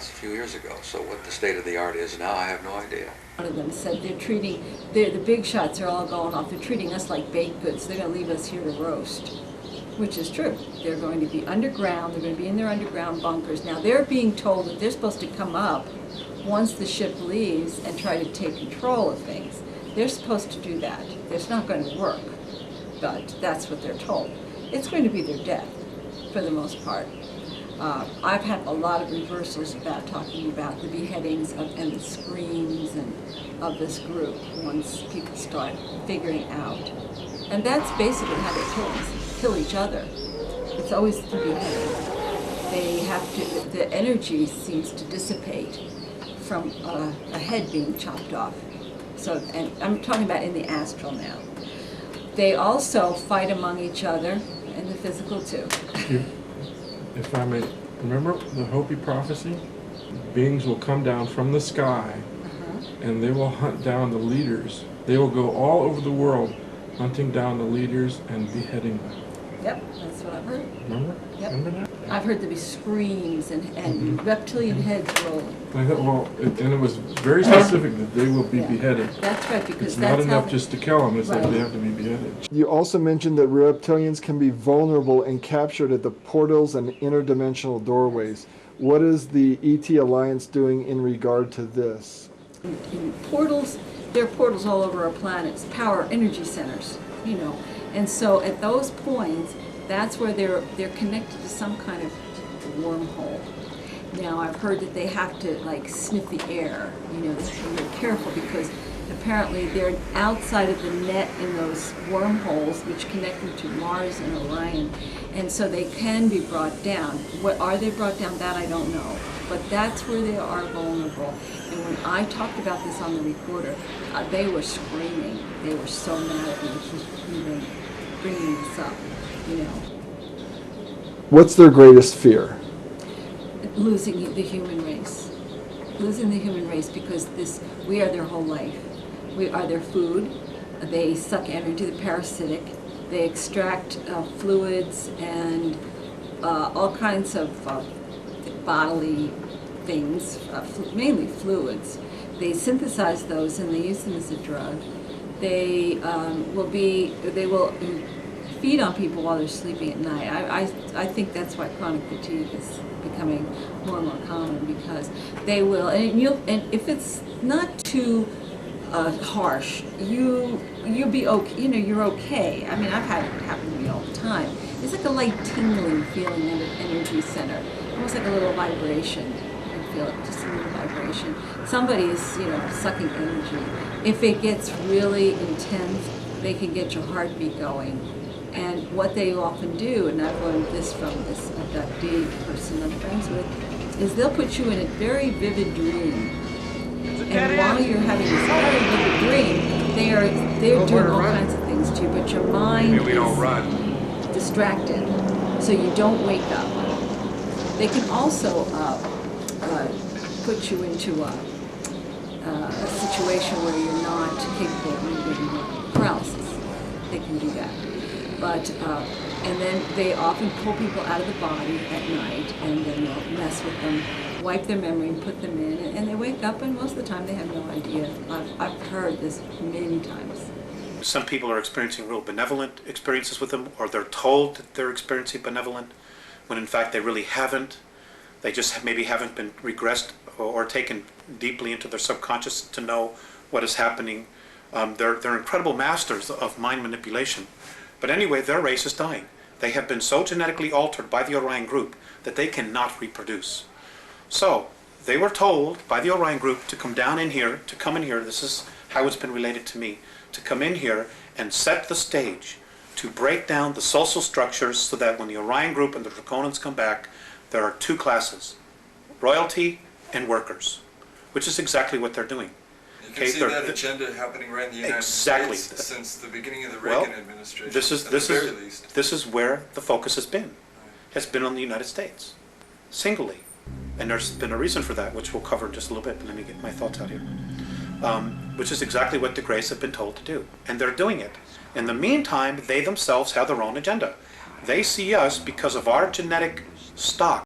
science a few years ago. So what the state of the art is now, I have no idea. One of them said the big shots are all going off. They're treating us like baked goods. They're going to leave us here to roast, which is true. They're going to be underground. They're going to be in their underground bunkers. Now they're being told that they're supposed to come up once the ship leaves and try to take control of things. They're supposed to do that. It's not going to work, but that's what they're told. It's going to be their death, for the most part. I've had a lot of reversals about talking about the beheadings and the screams of this group once people start figuring out. And that's basically how they kill each other. It's always through beheading. They have to, the energy seems to dissipate from a head being chopped off. So, and I'm talking about in the astral now. They also fight among each other in the physical too. If I may, remember the Hopi prophecy? Beings will come down from the sky and they will hunt down the leaders. They will go all over the world hunting down the leaders and beheading them. Yep, that's what I've heard. Remember? Yep. Remember that? I've heard there be screams and reptilian heads rolling. I thought, well, and it was very specific that they will be Yeah. beheaded. That's right, because It's that's not how enough just to kill them, it's that Right. they have to be beheaded. You also mentioned that reptilians can be vulnerable and captured at the portals and interdimensional doorways. What is the ET Alliance doing in regard to this? in portals, there are portals all over our planets, power energy centers, you know. And so at those points, that's where they're connected to some kind of wormhole. Now I've heard that they have to like sniff the air, you know, they have to be very careful because apparently they're outside of the net in those wormholes which connect them to Mars and Orion, and so they can be brought down. What are they brought down? That I don't know, but that's where they are vulnerable. And when I talked about this on the recorder, they were screaming. They were so mad at me for even bringing this up, you know. What's their greatest fear? Losing the human race. Losing the human race because we are their whole life. We are their food. They suck energy, they're parasitic. They extract fluids and all kinds of bodily things, mainly fluids. They synthesize those and they use them as a drug. They will feed on people while they're sleeping at night. I think that's why chronic fatigue is becoming more and more common because they will, and if it's not too harsh, you'll be okay. You know, you're okay. I mean, I've had it happen to me all the time. It's like a light tingling feeling in an energy center, almost like a little vibration. You feel it, just a little vibration. Somebody is, you know, sucking energy. If it gets really intense, they can get your heartbeat going. And what they often do, and I've learned this from this abductee person I'm friends with, is they'll put you in a very vivid dream. And while you're having this very vivid dream, they're doing all kinds of things to you, but your mind is distracted, so you don't wake up. They can also put you into a situation where you're not capable of moving, paralysis. They can do that. But, and then they often pull people out of the body at night and then they'll mess with them, wipe their memory and put them in, and they wake up and most of the time they have no idea. I've heard this many times. Some people are experiencing real benevolent experiences with them, or they're told that they're experiencing benevolent, when in fact they really haven't. They just maybe haven't been regressed or taken deeply into their subconscious to know what is happening. They're incredible masters of mind manipulation. But anyway, their race is dying. They have been so genetically altered by the Orion Group that they cannot reproduce. So they were told by the Orion Group to come down in here, to come in here, this is how it's been related to me, to come in here and set the stage to break down the social structures so that when the Orion Group and the Draconians come back, there are two classes, royalty and workers, which is exactly what they're doing. You can see that agenda happening right in the United States since the beginning of the Reagan administration. This is where the focus has been. Has been on the United States, singly. And there's been a reason for that, which we'll cover in just a little bit, but let me get my thoughts out here. Which is exactly what the Greys have been told to do. And they're doing it. In the meantime, they themselves have their own agenda. They see us because of our genetic stock.